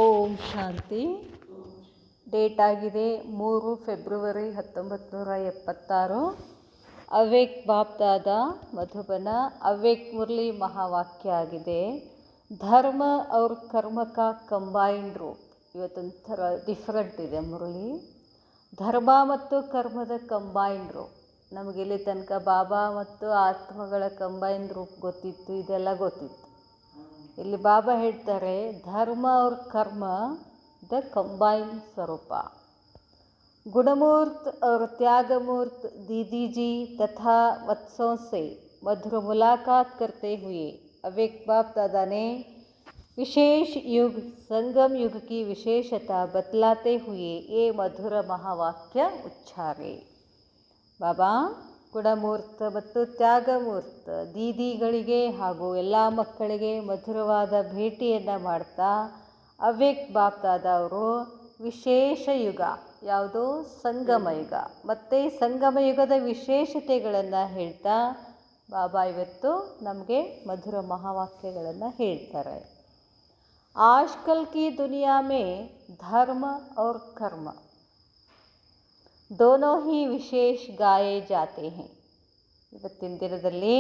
ಓಂ ಶಾಂತಿ. Date ಆಗಿದೆ 3 February 1976. ಅವ್ಯಕ್ತ ಬಾಪ್ದಾದ ಮಧುಬನ ಅವ್ಯಕ್ತ ಮುರಳಿ ಮಹಾವಾಕ್ಯ ಆಗಿದೆ. ಧರ್ಮ ಅವ್ರ ಕರ್ಮ ಕಾ ಕಂಬೈನ್ಡ್ ರೂಪ್. ಇವತ್ತೊಂಥರ ಡಿಫ್ರೆಂಟ್ ಇದೆ ಮುರಳಿ. ಧರ್ಮ ಮತ್ತು ಕರ್ಮದ ಕಂಬೈನ್ಡ್ ರೂಪ್. ನಮಗೆ ಇಲ್ಲಿ ತನಕ ಬಾಬಾ ಮತ್ತು ಆತ್ಮಗಳ ಕಂಬೈನ್ಡ್ ರೂಪ್ ಗೊತ್ತಿತ್ತು, ಇದೆಲ್ಲ ಗೊತ್ತಿತ್ತು. ಇಲ್ಲಿ ಬಾಬಾ ಹೇಳ್ತಾರೆ ಧರ್ಮ और कर्म द कंबाइन स्वरूप. गुणमूर्त और त्यागमूर्त दीदी जी तथा वत्सों से मधुर मुलाकात करते हुए अव्यक्त बाप दादा ने विशेष युग संगम युग की विशेषता बतलाते हुए ये मधुर महावाक्य उच्चारे. बाबा ಗುಣಮೂರ್ತ ಮತ್ತು ತ್ಯಾಗಮೂರ್ತ ದೀದಿಗಳಿಗೆ ಹಾಗೂ ಎಲ್ಲ ಮಕ್ಕಳಿಗೆ ಮಧುರವಾದ ಭೇಟಿಯನ್ನು ಮಾಡ್ತಾ ಅವ್ಯಕ್ತ ಬಾಪ್ದಾದ ಅವರು ವಿಶೇಷ ಯುಗ ಯಾವುದೋ ಸಂಗಮ ಯುಗ ಮತ್ತು ಸಂಗಮ ಯುಗದ ವಿಶೇಷತೆಗಳನ್ನು ಹೇಳ್ತಾ ಬಾಬಾ ಇವತ್ತು ನಮಗೆ ಮಧುರ ಮಹಾವಾಕ್ಯಗಳನ್ನು ಹೇಳ್ತಾರೆ. ಆಜ್ಕಲ್ ಕಿ ದುನಿಯಾ ಮೇ ಧರ್ಮ और कर्म दोनों ही विशेष गाए जाते हैं. ಇವತ್ತಿನ ದಿನದಲ್ಲಿ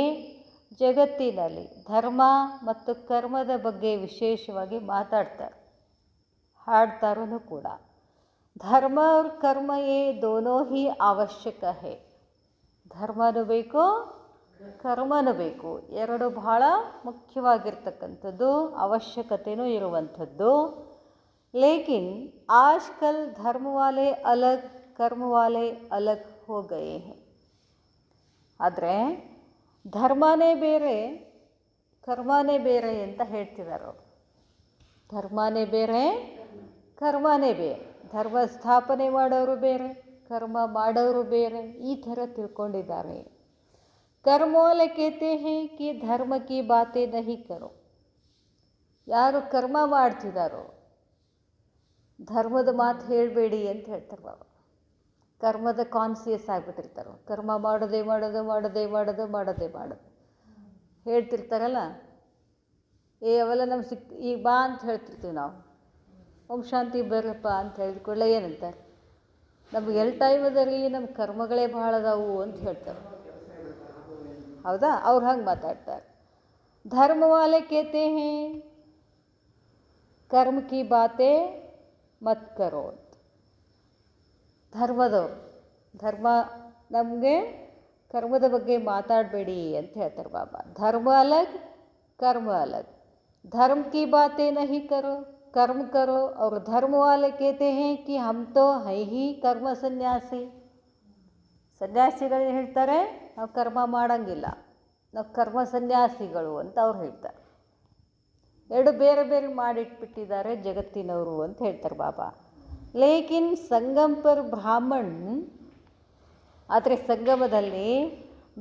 ಜಗತ್ತಿನಲ್ಲಿ ಧರ್ಮ ಮತ್ತು ಕರ್ಮದ ಬಗ್ಗೆ ವಿಶೇಷವಾಗಿ ಮಾತಾಡ್ತಾರೆ, ಹಾಡ್ತಾರೂ ಕೂಡ. ಧರ್ಮ और कर्म ये दोनों ही आवश्यक है. ಧರ್ಮನೂ ಬೇಕು, ಕರ್ಮನೂ ಬೇಕು. ಎರಡು ಬಹಳ ಮುಖ್ಯವಾಗಿರ್ತಕ್ಕಂಥದ್ದು, ಅವಶ್ಯಕತೆಯೂ ಇರುವಂಥದ್ದು. ಲೇಕಿನ್ ಆಜ್ಕಲ್ ಧರ್ಮ ವಾಲೆ ಅಲಗ್ कर्म वाले अलग हो गए हैं. ಆದರೆ ಧರ್ಮನೇ ಬೇರೆ ಕರ್ಮನೇ ಬೇರೆ ಅಂತ ಹೇಳ್ತಿದ್ದಾರೆ ಅವರು. ಧರ್ಮನೇ ಬೇರೆ ಕರ್ಮನೇ ಬೇರೆ. ಧರ್ಮ ಸ್ಥಾಪನೆ ಮಾಡೋರು ಬೇರೆ, ಕರ್ಮ ಮಾಡೋರು ಬೇರೆ, ಈ ಥರ ತಿಳ್ಕೊಂಡಿದ್ದಾರೆ. कर्म वाले कहते हैं कि धर्म की बातें नहीं करो. ಯಾರು ಕರ್ಮ ಮಾಡ್ತಿದ್ದಾರೋ ಧರ್ಮದ ಮಾತು ಹೇಳಬೇಡಿ ಅಂತ ಹೇಳ್ತಾರೆ ಬಾಬಾ. ಕರ್ಮದ ಕಾನ್ಸಿಯಸ್ ಆಗಿಬಿಟ್ಟಿರ್ತಾರೆ. ಕರ್ಮ ಮಾಡೋದೇ ಮಾಡೋದು ಮಾಡೋದೇ ಮಾಡೋದು ಮಾಡೋದೇ ಮಾಡೋದು ಹೇಳ್ತಿರ್ತಾರಲ್ಲ. ಅವೆಲ್ಲ ನಮ್ಗೆ ಈಗ ಬಾ ಅಂತ ಹೇಳ್ತಿರ್ತೀವಿ ನಾವು. ಓಂ ಶಾಂತಿ ಬರ್ರಪ್ಪ ಅಂತ ಹೇಳಿದ್ಕೊಳ್ಳೆ ಏನಂತಾರೆ, ನಮ್ಗೆ ಎಲ್ಲಿ ಟೈಮ್ ಅದ ರೀ, ನಮ್ಮ ಕರ್ಮಗಳೇ ಭಾಳ ಅದಾವು ಅಂತ ಹೇಳ್ತಾರೆ. ಹೌದಾ? ಅವ್ರು ಹಂಗೆ ಮಾತಾಡ್ತಾರೆ. ಧರ್ಮ ವಾಲೆ ಕೇತೆ ಹೇ ಕರ್ಮ ಕಿ ಬಾತೆ ಮತ್ ಕರೋ. ಧರ್ಮದವರು ಧರ್ಮ ನಮಗೆ ಕರ್ಮದ ಬಗ್ಗೆ ಮಾತಾಡಬೇಡಿ ಅಂತ ಹೇಳ್ತಾರೆ ಬಾಬಾ. ಧರ್ಮ ಅಲಗ್ कर्म अलग. धर्म की बातें नहीं करो, कर्म करो. और धर्म वाले कहते हैं कि हम तो है ही कर्म ಸನ್ಯಾಸಿ. ಸನ್ಯಾಸಿಗಳು ಹೇಳ್ತಾರೆ ನಾವು ಕರ್ಮ ಮಾಡೋಂಗಿಲ್ಲ, ನಾವು ಕರ್ಮ ಸನ್ಯಾಸಿಗಳು ಅಂತ ಅವ್ರು ಹೇಳ್ತಾರೆ. ಎರಡು ಬೇರೆ ಬೇರೆ ಮಾಡಿಟ್ಬಿಟ್ಟಿದ್ದಾರೆ ಜಗತ್ತಿನವರು ಅಂತ ಹೇಳ್ತಾರೆ ಬಾಬಾ. ಲೇಕಿನ್ ಸಂಗಮ್ ಪರ್ ಬ್ರಾಹ್ಮಣ್, ಆದರೆ ಸಂಗಮದಲ್ಲಿ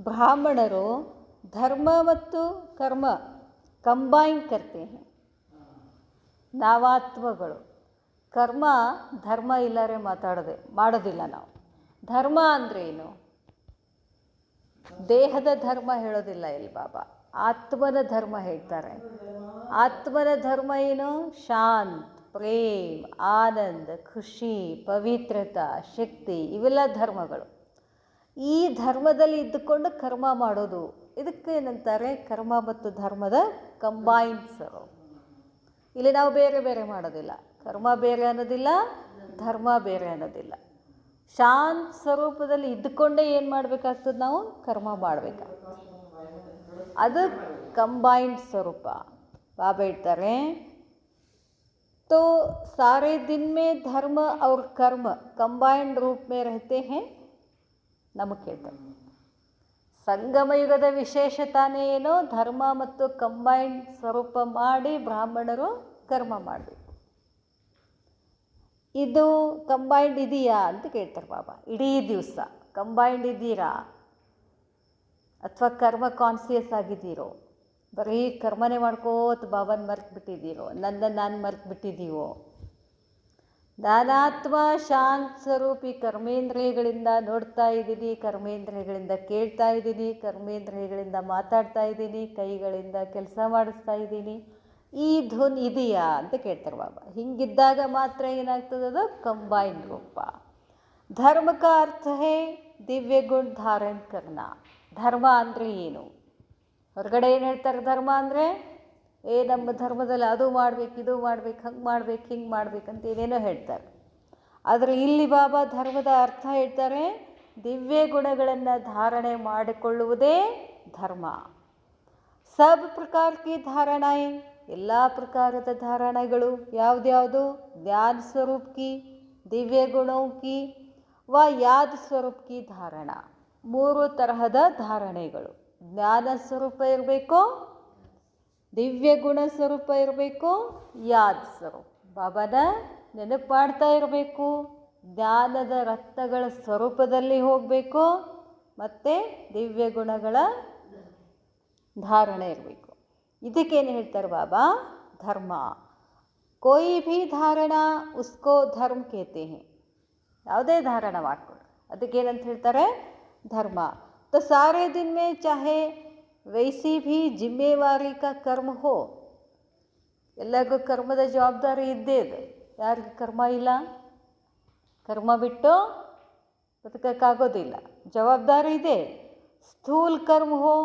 ಬ್ರಾಹ್ಮಣರು ಧರ್ಮ ಮತ್ತು ಕರ್ಮ ಕಂಬೈನ್ ಕರ್ತೆ. ನಾವಾತ್ಮಗಳು ಕರ್ಮ ಧರ್ಮ ಇಲ್ಲರೆ ಮಾಡೋದಿಲ್ಲ ನಾವು. ಧರ್ಮ ಅಂದರೆ ಏನು? ದೇಹದ ಧರ್ಮ ಹೇಳೋದಿಲ್ಲ ಇಲ್ಲಿ ಬಾಬಾ, ಆತ್ಮನ ಧರ್ಮ ಹೇಳ್ತಾರೆ. ಆತ್ಮನ ಧರ್ಮ ಏನು? ಶಾಂತ್, ಪ್ರೇಮ್, ಆನಂದ, ಖುಷಿ, ಪವಿತ್ರತಾ, ಶಕ್ತಿ, ಇವೆಲ್ಲ ಧರ್ಮಗಳು. ಈ ಧರ್ಮದಲ್ಲಿ ಇದ್ದುಕೊಂಡು ಕರ್ಮ ಮಾಡೋದು, ಇದಕ್ಕೇನಂತಾರೆ ಕರ್ಮ ಮತ್ತು ಧರ್ಮದ ಕಂಬೈನ್ಸ್. ಇಲ್ಲಿ ನಾವು ಬೇರೆ ಬೇರೆ ಮಾಡೋದಿಲ್ಲ. ಕರ್ಮ ಬೇರೆ ಅನ್ನೋದಿಲ್ಲ, ಧರ್ಮ ಬೇರೆ ಅನ್ನೋದಿಲ್ಲ. ಶಾಂತ ಸ್ವರೂಪದಲ್ಲಿ ಇದ್ದುಕೊಂಡೇ ಏನು ಮಾಡಬೇಕಾಗ್ತದೆ? ನಾವು ಕರ್ಮ ಮಾಡಬೇಕಾಗ್ತದೆ. ಅದು ಕಂಬೈನ್ಡ್ ಸ್ವರೂಪ. ಬಾಬಾ ಹೇಳ್ತಾರೆ तो सारे दिन में धर्म और कर्म कंबाइंड रूप में रहते हैं. ನಮಗೆ ಕೇಳ್ತಾರೆ ಸಂಗಮ ಯುಗದ ವಿಶೇಷತಾನೇ ಏನೋ ಧರ್ಮ ಮತ್ತು ಕಂಬೈಂಡ್ ಸ್ವರೂಪ ಮಾಡಿ ಬ್ರಾಹ್ಮಣರು ಕರ್ಮ ಮಾಡಬೇಕು. ಇದು ಕಂಬೈಂಡ್ ಇದೆಯಾ ಅಂತ ಕೇಳ್ತಾರೆ ಬಾಬಾ. ಇಡೀ ದಿವಸ ಕಂಬೈಂಡ್ ಇದ್ದೀರಾ ಅಥವಾ ಕರ್ಮ ಕಾನ್ಸಿಯಸ್ ಆಗಿದ್ದೀರೋ? ಬರೀ ಕರ್ಮನೇ ಮಾಡ್ಕೋತ ಬಾಬನ ಮರ್ತು ಬಿಟ್ಟಿದ್ದೀರೋ, ನಾನು ಮರ್ತು ಬಿಟ್ಟಿದ್ದೀವೋ? ನಾನಾತ್ಮ ಶಾಂತ ಸ್ವರೂಪಿ ಕರ್ಮೇಂದ್ರಿಯಗಳಿಂದ ನೋಡ್ತಾ ಇದ್ದೀನಿ, ಕರ್ಮೇಂದ್ರಿಯಗಳಿಂದ ಕೇಳ್ತಾ ಇದ್ದೀನಿ, ಕರ್ಮೇಂದ್ರಿಯಗಳಿಂದ ಮಾತಾಡ್ತಾ ಇದ್ದೀನಿ, ಕೈಗಳಿಂದ ಕೆಲಸ ಮಾಡಿಸ್ತಾ ಇದ್ದೀನಿ, ಈ ಧುನ್ ಇದೆಯಾ ಅಂತ ಕೇಳ್ತಾರೆ ಬಾಬಾ. ಹಿಂಗಿದ್ದಾಗ ಮಾತ್ರ ಏನಾಗ್ತದೆ, ಅದು ಕಂಬೈನ್ ರೂಪ. ಧರ್ಮ ಕಾ ಅರ್ಥ ಹೇ ದಿವ್ಯ ಗುಣ ಧಾರಣ ಕರ್ನ. ಧರ್ಮ ಅಂದರೆ ಏನು? ಹೊರಗಡೆ ಏನು ಹೇಳ್ತಾರೆ ಧರ್ಮ ಅಂದರೆ? ನಮ್ಮ ಧರ್ಮದಲ್ಲಿ ಅದು ಮಾಡ್ಬೇಕು, ಇದು ಮಾಡ್ಬೇಕು, ಹಂಗೆ ಮಾಡ್ಬೇಕು, ಹಿಂಗೆ ಮಾಡ್ಬೇಕಂತ ಏನೇನೋ ಹೇಳ್ತಾರೆ. ಆದರೆ ಇಲ್ಲಿ ಬಾಬಾ ಧರ್ಮದ ಅರ್ಥ ಹೇಳ್ತಾರೆ, ದಿವ್ಯ ಗುಣಗಳನ್ನು ಧಾರಣೆ ಮಾಡಿಕೊಳ್ಳುವುದೇ ಧರ್ಮ. ಸಬ್ ಪ್ರಕಾರ ಕಿ ಧಾರಣೆ, ಎಲ್ಲ ಪ್ರಕಾರದ ಧಾರಣೆಗಳು ಯಾವುದ್ಯಾವುದು? ಜ್ಞಾನ ಸ್ವರೂಪ ಕಿ, ದಿವ್ಯ ಗುಣೋं ಕಿ ವ ಯಾದ್ ಸ್ವರೂಪ ಕಿ ಧಾರಣ. 3 ತರಹದ ಧಾರಣೆಗಳು. ಜ್ಞಾನ ಸ್ವರೂಪ ಇರಬೇಕು, ದಿವ್ಯ ಗುಣ ಸ್ವರೂಪ ಇರಬೇಕು, ಯಾದ್ ಸ್ವರೂಪ, ಬಾಬಾನ ನೆನಪು ಮಾಡ್ತಾ ಇರಬೇಕು, ಜ್ಞಾನದ ರತ್ನಗಳ ಸ್ವರೂಪದಲ್ಲಿ ಹೋಗಬೇಕು, ಮತ್ತು ದಿವ್ಯ ಗುಣಗಳ ಧಾರಣೆ ಇರಬೇಕು. ಇದಕ್ಕೇನು ಹೇಳ್ತಾರೆ ಬಾಬಾ? ಧರ್ಮ. ಕೋಯಿ ಭೀ ಧಾರಣ ಉಸ್ಕೋ ಧರ್ಮ ಕೇತೆ ಹೇ. ಯಾವುದೇ ಧಾರಣ ಮಾಡ್ಕೊಳ್ಳಿ, ಅದಕ್ಕೇನಂತ ಹೇಳ್ತಾರೆ? ಧರ್ಮ. तो सारे दिन में चाहे वैसी भी जिम्मेवारी का कर्म हो, ಎಲ್ಲರಿಗೂ ಕರ್ಮದ ಜವಾಬ್ದಾರಿ ಇದ್ದೇ ಇದೆ. ಯಾರಿಗೆ ಕರ್ಮ ಇಲ್ಲ? ಕರ್ಮ ಬಿಟ್ಟು ಬದುಕೋಕ್ಕಾಗೋದಿಲ್ಲ, ಜವಾಬ್ದಾರಿ ಇದೆ. ಸ್ಥೂಲ್ ಕರ್ಮ ಹೋ,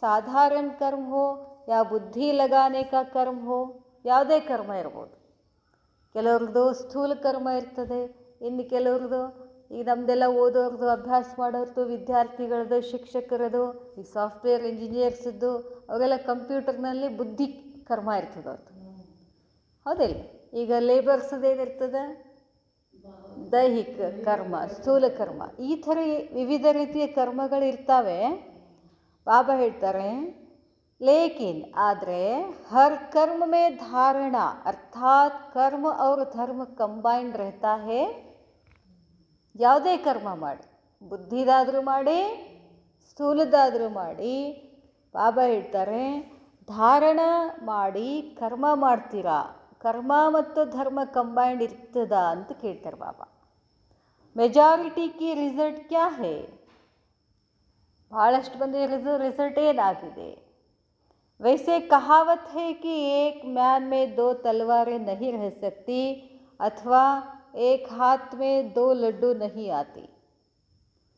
ಸಾಧಾರಣ ಕರ್ಮ ಹೋ, ಯಾ ಬುದ್ಧಿ ಲಗಾನೆ ಕಾ ಕರ್ಮ ಹೋ, ಯಾವುದೇ ಕರ್ಮ ಇರ್ಬೋದು. ಕೆಲವ್ರದ್ದು ಸ್ಥೂಲ ಕರ್ಮ ಇರ್ತದೆ, ಇನ್ನು ಕೆಲವ್ರದ್ದು ಈಗ ನಮ್ಮದೆಲ್ಲ ಓದೋರ್ದು, ಅಭ್ಯಾಸ ಮಾಡೋರ್ದು, ವಿದ್ಯಾರ್ಥಿಗಳದ್ದು, ಶಿಕ್ಷಕರದು, ಈ ಸಾಫ್ಟ್ವೇರ್ ಇಂಜಿನಿಯರ್ಸದ್ದು, ಅವರೆಲ್ಲ ಕಂಪ್ಯೂಟರ್ನಲ್ಲಿ ಬುದ್ಧಿ ಕರ್ಮ ಇರ್ತದೆ ಅವ್ರದ್ದು, ಹೌದಿಲ್ಲ? ಈಗ ಲೇಬರ್ಸದ್ದು ಏನಿರ್ತದೆ? ದೈಹಿಕ ಕರ್ಮ, ಸ್ಥೂಲ ಕರ್ಮ. ಈ ಥರ ವಿವಿಧ ರೀತಿಯ ಕರ್ಮಗಳು ಇರ್ತಾವೆ. ಬಾಬಾ ಹೇಳ್ತಾರೆ, ಲೇಕಿನ್ ಆದರೆ ಹರ್ ಕರ್ಮ ಮೇ ಧಾರಣ ಅರ್ಥಾತ್ ಕರ್ಮ और ಧರ್ಮ ಕಂಬೈನ್ रहता है. ಯಾವುದೇ ಕರ್ಮ ಮಾಡಿ, ಬುದ್ಧಿದಾದರೂ ಮಾಡಿ, ಸ್ಥೂಲದಾದರೂ ಮಾಡಿ, ಬಾಬಾ ಹೇಳ್ತಾರೆ ಧಾರಣ ಮಾಡಿ ಕರ್ಮ ಮಾಡ್ತೀರಾ, ಕರ್ಮ ಮತ್ತು ಧರ್ಮ ಕಂಬೈಂಡ್ ಇರ್ತದ ಅಂತ ಕೇಳ್ತಾರೆ ಬಾಬಾ. ಮೆಜಾರಿಟಿ ಕಿ ರಿಸಲ್ಟ್ ಕ್ಯಾ ಹೇ? ಭಾಳಷ್ಟು ಮಂದಿ ರಿಸಲ್ಟ್ ಏನಾಗಿದೆ? वैसे कहावत है कि एक म्यान में 2 तलवारें नहीं रह सकती अथवा एक हाथ में 2 लड्डू नहीं आती.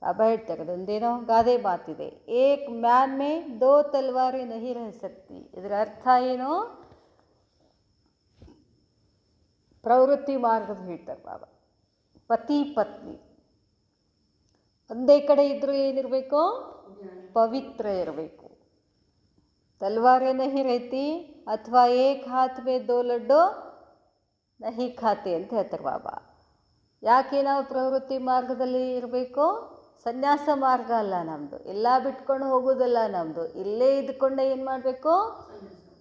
ಬಾಬಾ ಹೇಳ್ತಾರೆ, ಅದೊಂದೇನೋ ಗಾದೆ ಮಾತಿದೆ, ಏಕ್ ಮ್ಯಾನ್ ಮೇ 2 ತಲ್ವಾರೆ ನಹಿ ರಹ ಸಕ್ತಿ. ಇದರ ಅರ್ಥ ಏನು? ಪ್ರವೃತ್ತಿ ಮಾರ್ಗದ ಹೇಳ್ತಾರೆ ಬಾಬಾ. ಪತಿ ಪತ್ನಿ ಒಂದೇ ಕಡೆ ಇದ್ದರೂ ಏನಿರಬೇಕು? ಪವಿತ್ರ ಇರಬೇಕು. तलवारें नहीं रहती ಅಥವಾ ಏಕ್ ಹಾತ್ ಮೇ 2 ಲಡ್ಡು ನಹಿ ಖಾತೆ ಅಂತ ಹೇಳ್ತಾರೆ ಬಾಬಾ. ಯಾಕೆ ನಾವು ಪ್ರವೃತ್ತಿ ಮಾರ್ಗದಲ್ಲಿ ಇರಬೇಕು? ಸನ್ಯಾಸ ಮಾರ್ಗ ಅಲ್ಲ ನಮ್ಮದು, ಎಲ್ಲ ಬಿಟ್ಕೊಂಡು ಹೋಗೋದಲ್ಲ ನಮ್ಮದು. ಇಲ್ಲೇ ಇದ್ಕೊಂಡೆ ಏನು ಮಾಡಬೇಕು?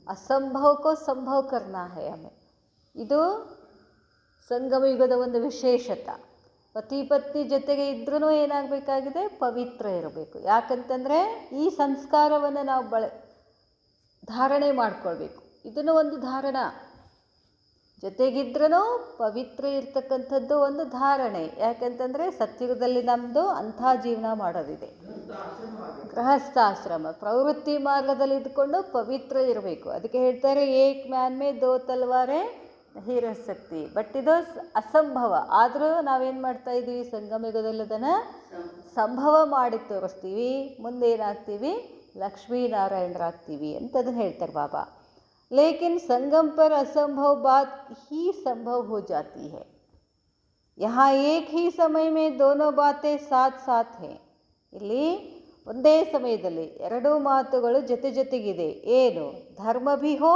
ಅಸಂಭವಕ್ಕೋ ಸಂಭವ ಕರ್ನಾ ಹೇ ಹಮೆ. ಇದು ಸಂಗಮ ಯುಗದ ಒಂದು ವಿಶೇಷತೆ. ಪತಿ ಪತ್ನಿ ಜೊತೆಗೆ ಇದ್ರೂ ಏನಾಗಬೇಕಾಗಿದೆ? ಪವಿತ್ರ ಇರಬೇಕು. ಯಾಕಂತಂದರೆ ಈ ಸಂಸ್ಕಾರವನ್ನು ನಾವು ಧಾರಣೆ ಮಾಡಿಕೊಳ್ಬೇಕು. ಇದನ್ನು ಒಂದು ಧಾರಣ, ಜೊತೆಗಿದ್ರೂ ಪವಿತ್ರ ಇರ್ತಕ್ಕಂಥದ್ದು ಒಂದು ಧಾರಣೆ. ಯಾಕಂತಂದರೆ ಸತ್ಯುಗದಲ್ಲಿ ನಮ್ಮದು ಅಂಥ ಜೀವನ ಮಾಡೋದಿದೆ, ಗೃಹಸ್ಥಾಶ್ರಮ. ಪ್ರವೃತ್ತಿ ಮಾರ್ಗದಲ್ಲಿ ಇದ್ಕೊಂಡು ಪವಿತ್ರ ಇರಬೇಕು. ಅದಕ್ಕೆ ಹೇಳ್ತಾರೆ ಏಕ್ ಮ್ಯಾನ್ ಮೇ 2 ತಲ್ವಾರೆ ನಹಿ ರಹ ಸಕ್ತಿ. ಬಟ್ ಇದು ಅಸಂಭವ. ಆದರೂ ನಾವೇನು ಮಾಡ್ತಾ ಇದ್ದೀವಿ? ಸಂಗಮಯುಗದಲ್ಲಿ ಅದನ್ನು ಸಂಭವ ಮಾಡಿ ತೋರಿಸ್ತೀವಿ. ಮುಂದೆ ಏನಾಗ್ತೀವಿ? ಲಕ್ಷ್ಮೀನಾರಾಯಣರಾಗ್ತೀವಿ ಅಂತದನ್ನು ಹೇಳ್ತಾರೆ ಬಾಬಾ. लेकिन संगम पर असंभव बात ही संभव हो जाती है. यहाँ एक ही समय में दोनों बातें साथ साथ हैं. ಇಲ್ಲಿ ಒಂದೇ ಸಮಯದಲ್ಲಿ 2 ಮಾತುಗಳು ಜೊತೆಗಿದೆ. ಏನು? ಧರ್ಮ ಭಿ ಹೋ,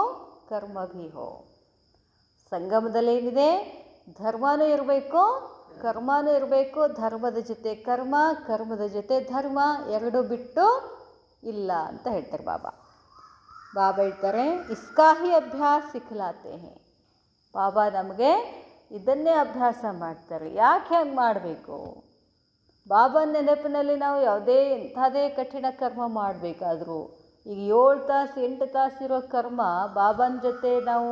ಕರ್ಮ ಭಿ ಹೋ. ಸಂಗಮದಲ್ಲಿ ಏನಿದೆ? ಧರ್ಮನೂ ಇರಬೇಕು, ಕರ್ಮನೂ ಇರಬೇಕು. ಧರ್ಮದ ಜೊತೆ ಕರ್ಮ, ಕರ್ಮದ ಜೊತೆ ಧರ್ಮ, 2 ಬಿಟ್ಟು ಇಲ್ಲ ಅಂತ ಹೇಳ್ತಾರೆ ಬಾಬಾ. ಬಾಬಾ ಹೇಳ್ತಾರೆ ಇಸ್ಕಾ ಹಿ ಅಭ್ಯಾಸ ಸಿಖಲಾತೆ ಹೇ. ಬಾಬಾ ನಮಗೆ ಇದನ್ನೇ ಅಭ್ಯಾಸ ಮಾಡ್ತಾರೆ. ಯಾಕೆ ಹಂಗೆ ಮಾಡಬೇಕು? ಬಾಬನ ನೆನಪಿನಲ್ಲಿ ನಾವು ಯಾವುದೇ ಎಂಥದೇ ಕಠಿಣ ಕರ್ಮ ಮಾಡಬೇಕಾದ್ರೂ, ಈಗ 7 ತಾಸು 8 ತಾಸು ಇರೋ ಕರ್ಮ ಬಾಬನ ಜೊತೆ ನಾವು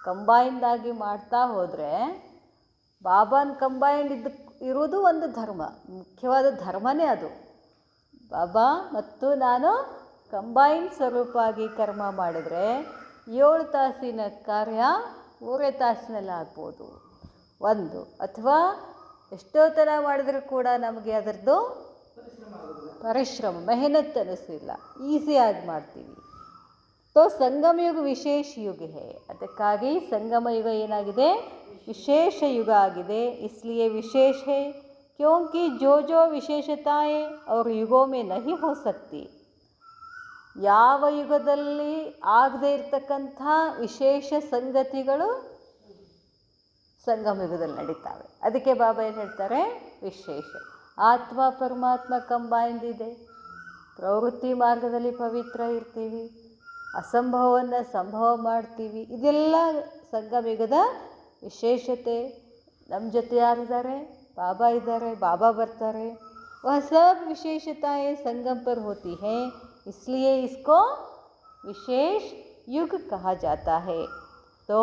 ಕಂಬೈನ್ಡ್ ಆಗಿ ಮಾಡ್ತಾ ಹೋದರೆ, ಬಾಬನ ಕಂಬೈನ್ಡ್ ಇರೋದು ಒಂದು ಧರ್ಮ, ಮುಖ್ಯವಾದ ಧರ್ಮನೇ ಅದು. ಬಾಬಾ ಮತ್ತು ನಾನು ಕಂಬೈನ್ ಸ್ವರೂಪವಾಗಿ ಕರ್ಮ ಮಾಡಿದರೆ 7 ತಾಸಿನ ಕಾರ್ಯ 3 ತಾಸಿನಲ್ಲಿ ಆಗ್ಬೋದು ಒಂದು, ಅಥವಾ ಎಷ್ಟೋ ಥರ ಮಾಡಿದರೂ ಕೂಡ ನಮಗೆ ಅದರದ್ದು ಪರಿಶ್ರಮ ಮೆಹನತ್ ಅನ್ನಿಸಿಲ್ಲ, ಈಸಿಯಾಗಿ ಮಾಡ್ತೀವಿ. तो संगम युग विशेष युग है, ಅದಕ್ಕಾಗಿ ಸಂಗಮ ಯುಗ ಏನಾಗಿದೆ, ವಿಶೇಷ ಯುಗ ಆಗಿದೆ. इसलिए विशेष है क्योंकि जो जो विशेषताएं और युगों में नहीं हो सकती, ಯಾವ ಯುಗದಲ್ಲಿ ಆಗದೇ ಇರತಕ್ಕಂಥ ವಿಶೇಷ ಸಂಗತಿಗಳು ಸಂಗಮ ಯುಗದಲ್ಲಿ ನಡೀತಾವೆ. ಅದಕ್ಕೆ ಬಾಬಾ ಏನು ಹೇಳ್ತಾರೆ, ವಿಶೇಷ. ಆತ್ಮ ಪರಮಾತ್ಮ ಕಂಬೈನ್ಡ್ ಇದೆ. ಪ್ರವೃತ್ತಿ ಮಾರ್ಗದಲ್ಲಿ ಪವಿತ್ರ ಇರ್ತೀವಿ, ಅಸಂಭವವನ್ನು ಸಂಭವ ಮಾಡ್ತೀವಿ. ಇದೆಲ್ಲ ಸಂಗಮ ಯುಗದ ವಿಶೇಷತೆ. ನಮ್ಮ ಜೊತೆ ಯಾರಿದ್ದಾರೆ, ಬಾಬಾ ಇದ್ದಾರೆ, ಬಾಬಾ ಬರ್ತಾರೆ. वह सब विशेषताएं संगम पर होती हैं, इसलिए इसको विशेष युग कहा जाता है. तो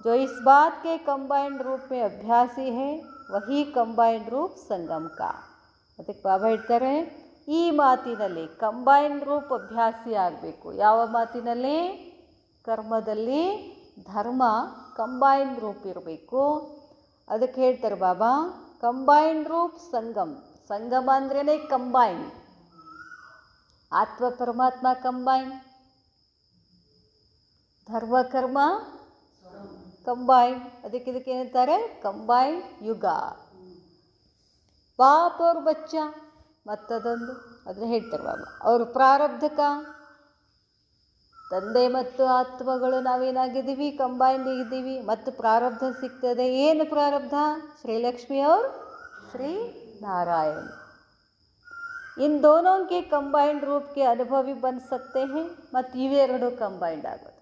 जो इस बात के कंबाइंड रूप में अभ्यासी है, वही कंबाइंड रूप संगम का. ಅದಕ್ಕೆ ಬಾಬಾ ಹೇಳ್ತಾರೆ, ಈ ಮಾತಿನಲ್ಲಿ ಕಂಬೈನ್ಡ್ ರೂಪ್ ಅಭ್ಯಾಸಿ ಆಗಬೇಕು. ಯಾವ ಮಾತಿನಲ್ಲಿ, ಕರ್ಮದಲ್ಲಿ ಧರ್ಮ ಕಂಬೈನ್ಡ್ ರೂಪ್ ಇರಬೇಕು. ಅದಕ್ಕೆ ಹೇಳ್ತಾರೆ ಬಾಬಾ, ಕಂಬೈನ್ಡ್ ರೂಪ್ ಸಂಗಮ್. ಸಂಗಮ ಅಂದ್ರೇ ಕಂಬೈನ್. ಆತ್ಮ ಪರಮಾತ್ಮ ಕಂಬೈನ್, ಧರ್ಮ ಕರ್ಮ ಕಂಬೈನ್. ಇದಕ್ಕೆ ಏನಂತಾರೆ, ಕಂಬೈನ್ಡ್ ಯುಗ. ಪಾಪ ಅವ್ರ ಬಚ್ಚ ಮತ್ತದೊಂದು, ಅದನ್ನ ಹೇಳ್ತಾರೆ ಬಾಬಾ. ಅವ್ರ ಪ್ರಾರಬ್ಧಕ, ತಂದೆ ಮತ್ತು ಆತ್ಮಗಳು ನಾವೇನಾಗಿದ್ದೀವಿ, ಕಂಬೈನ್ಡ್ ಇದ್ದೀವಿ. ಮತ್ತು ಪ್ರಾರಬ್ಧ ಸಿಗ್ತದೆ. ಏನು ಪ್ರಾರಬ್ಧ, ಶ್ರೀಲಕ್ಷ್ಮಿ ಅವ್ರ श्री नारायण. इन दोनों के कंबाइंड रूप के अनुभवी बन सकते हैं. ಮತ್ತು ಇವೆರಡು ಕಂಬೈಂಡ್ ಆಗೋದು.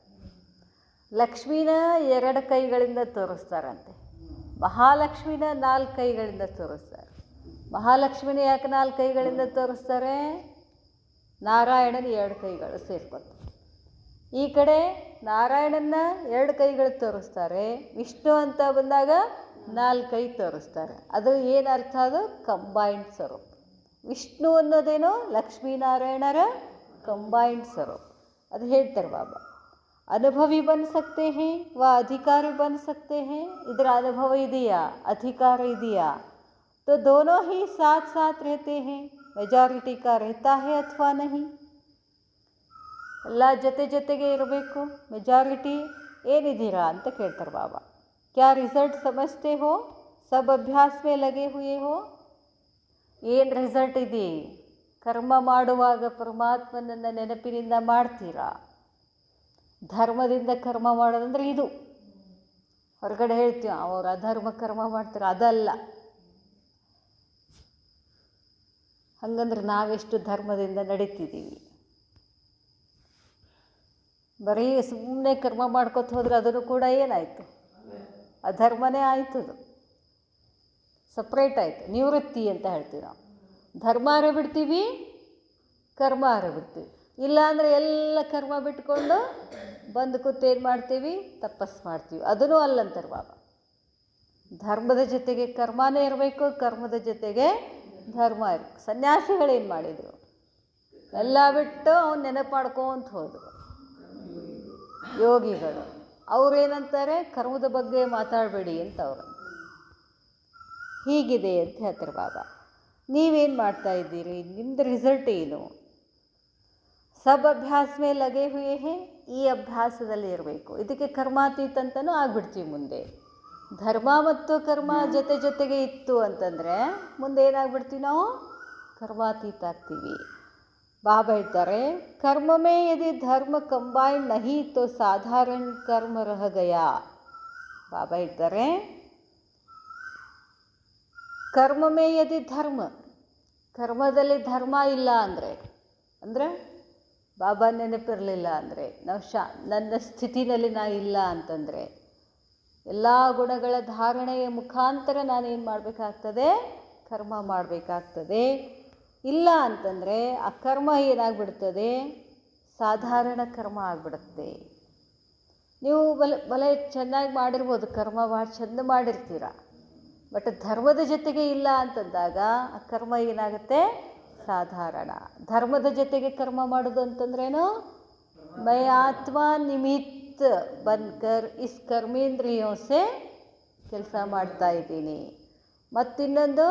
ಲಕ್ಷ್ಮಿನ 2 ಕೈಗಳಿಂದ ತೋರಿಸ್ತಾರಂತೆ, ಮಹಾಲಕ್ಷ್ಮಿನ 4 ಕೈಗಳಿಂದ ತೋರಿಸ್ತಾರೆ. ಮಹಾಲಕ್ಷ್ಮಿನ ಯಾಕೆ 4 ಕೈಗಳಿಂದ ತೋರಿಸ್ತಾರೆ, ನಾರಾಯಣನ 2 ಕೈಗಳು ಸೇರ್ಕೊತಾರೆ. ಈ ಕಡೆ ನಾರಾಯಣನ 2 ಕೈಗಳು ತೋರಿಸ್ತಾರೆ, ವಿಷ್ಣು ಅಂತ ಬಂದಾಗ 4 ಕೈ ತೋರಿಸ್ತಾರೆ. ಅದು ಏನು ಅರ್ಥ, ಅದು ಕಂಬೈನ್ಡ್ ಸ್ವರೂಪ. ವಿಷ್ಣು ಅನ್ನೋದೇನು, ಲಕ್ಷ್ಮೀನಾರಾಯಣರ ಕಂಬೈನ್ಡ್ ಸ್ವರೂಪ. ಅದು ಹೇಳ್ತಾರೆ ಬಾಬಾ. ಅನುಭವಿ ಬನ್ ಸಕ್ತೆ ಹೇ ವ ಅಧಿಕಾರಿ ಬನ್ ಸಕ್ತೆ ಹೇ. ಇದರ ಅನುಭವ ಇದೆಯಾ, ಅಧಿಕಾರ ಇದೆಯಾ? तो दोनों ही साथ साथ रहते हैं, मेजॉरिटी का रहता है अथवा नहीं. ಎಲ್ಲ ಜೊತೆ ಜೊತೆಗೆ ಇರಬೇಕು. ಮೆಜಾರಿಟಿ ಏನಿದ್ದೀರಾ ಅಂತ ಕೇಳ್ತಾರೆ ಬಾಬಾ. क्या रिजल्ट समझते हो, सब अभ्यास में लगे हुए हो. ಏನು ರಿಸಲ್ಟ್ ಇದೆ, ಕರ್ಮ ಮಾಡುವಾಗ ಪರಮಾತ್ಮನನ್ನು ನೆನಪಿನಿಂದ ಮಾಡ್ತೀರಾ. ಧರ್ಮದಿಂದ ಕರ್ಮ ಮಾಡೋದಂದ್ರೆ ಇದು. ಹೊರಗಡೆ ಹೇಳ್ತೀವಿ ಅವರು ಅಧರ್ಮ ಕರ್ಮ ಮಾಡ್ತಾರೆ, ಅದಲ್ಲ. ಹಾಗಂದ್ರೆ ನಾವೆಷ್ಟು ಧರ್ಮದಿಂದ ನಡೀತಿದ್ದೀವಿ. ಬರೀ ಸುಮ್ಮನೆ ಕರ್ಮ ಮಾಡ್ಕೊತ ಹೋದ್ರೆ ಅದನ್ನು ಕೂಡ ಏನಾಯಿತು, ಅಧರ್ಮನೇ ಆಯ್ತದು, ಸಪ್ರೇಟ್ ಆಯಿತು. ನಿವೃತ್ತಿ ಅಂತ ಹೇಳ್ತೀವಿ ನಾವು. ಧರ್ಮ ಬಿಡ್ತೀವಿ, ಕರ್ಮ ಬಿಡ್ತೀವಿ. ಇಲ್ಲಾಂದರೆ ಎಲ್ಲ ಕರ್ಮ ಬಿಟ್ಕೊಂಡು ಬಂದು ಕೂತೇನು ಮಾಡ್ತೀವಿ, ತಪಸ್ಸು ಮಾಡ್ತೀವಿ. ಅದೂ ಅಲ್ಲಂತಾರೆ ಬಾಬಾ. ಧರ್ಮದ ಜೊತೆಗೆ ಕರ್ಮನೇ ಇರಬೇಕು, ಕರ್ಮದ ಜೊತೆಗೆ ಧರ್ಮ ಇರಬೇಕು. ಸನ್ಯಾಸಿಗಳೇನು ಮಾಡಿದರು, ಎಲ್ಲ ಬಿಟ್ಟು ಅವ್ನು ನೆನಪು ಮಾಡ್ಕೊಂತ ಹೋದರು. ಯೋಗಿಗಳು ಅವ್ರೇನಂತಾರೆ, ಕರ್ಮದ ಬಗ್ಗೆ ಮಾತಾಡಬೇಡಿ ಅಂತ ಅವರು. ಹೀಗಿದೆ ಅಂತ ಹೇಳ್ತಾರೆ ಬಾಬಾ. ನೀವೇನು ಮಾಡ್ತಾ ಇದ್ದೀರಿ, ನಿಮ್ಮದು ರಿಸಲ್ಟ್ ಏನು? ಸಬ್ ಅಭ್ಯಾಸ ಮೇಲೆ ಲಗೆ ಹುಯೇ ಹೇ. ಈ ಅಭ್ಯಾಸದಲ್ಲಿ ಇರಬೇಕು. ಇದಕ್ಕೆ ಕರ್ಮಾತೀತ ಅಂತಲೂ ಆಗಿಬಿಡ್ತೀವಿ ಮುಂದೆ. ಧರ್ಮ ಮತ್ತು ಕರ್ಮ ಜೊತೆ ಜೊತೆಗೆ ಇತ್ತು ಅಂತಂದರೆ ಮುಂದೆ ಏನಾಗ್ಬಿಡ್ತೀವಿ ನಾವು, ಕರ್ಮಾತೀತ ಆಗ್ತೀವಿ. ಬಾಬಾ ಹೇಳ್ತಾರೆ, कर्म में यदि धर्म कंबाइंड नहीं तो साधारण कर्म रह गया. ಬಾಬಾ ಹೇಳ್ತಾರೆ, ಕರ್ಮ ಮೇ ಯದಿ ಧರ್ಮ, ಕರ್ಮದಲ್ಲಿ ಧರ್ಮ ಇಲ್ಲ ಅಂದರೆ ಬಾಬಾ ನೆನಪಿರಲಿಲ್ಲ ಅಂದರೆ, ನಾವು ನನ್ನ ಸ್ಥಿತಿನಲ್ಲಿ ನಾ ಇಲ್ಲ ಅಂತಂದರೆ, ಎಲ್ಲ ಗುಣಗಳ ಧಾರಣೆಯ ಮುಖಾಂತರ ನಾನೇನು ಮಾಡಬೇಕಾಗ್ತದೆ, ಕರ್ಮ ಮಾಡಬೇಕಾಗ್ತದೆ. ಇಲ್ಲ ಅಂತಂದರೆ ಆ ಕರ್ಮ ಏನಾಗ್ಬಿಡ್ತದೆ, ಸಾಧಾರಣ ಕರ್ಮ ಆಗಿಬಿಡುತ್ತೆ. ನೀವು ಬಲೆ ಚೆನ್ನಾಗಿ ಮಾಡಿರ್ಬೋದು, ಕರ್ಮ ಭಾಳ ಚೆಂದ ಮಾಡಿರ್ತೀರ. ಬಟ್ ಧರ್ಮದ ಜೊತೆಗೆ ಇಲ್ಲ ಅಂತಂದಾಗ ಆ ಕರ್ಮ ಏನಾಗುತ್ತೆ, ಸಾಧಾರಣ. ಧರ್ಮದ ಜೊತೆಗೆ ಕರ್ಮ ಮಾಡೋದು ಅಂತಂದ್ರೇನು, ಮೈ ಆತ್ಮ ನಿಮಿತ್ತ निमित्त बनकर इस कर्मेंद्रियों से ಕೆಲಸ ಮಾಡ್ತಾ ಇದ್ದೀನಿ. ಮತ್ತಿನ್ನೊಂದು,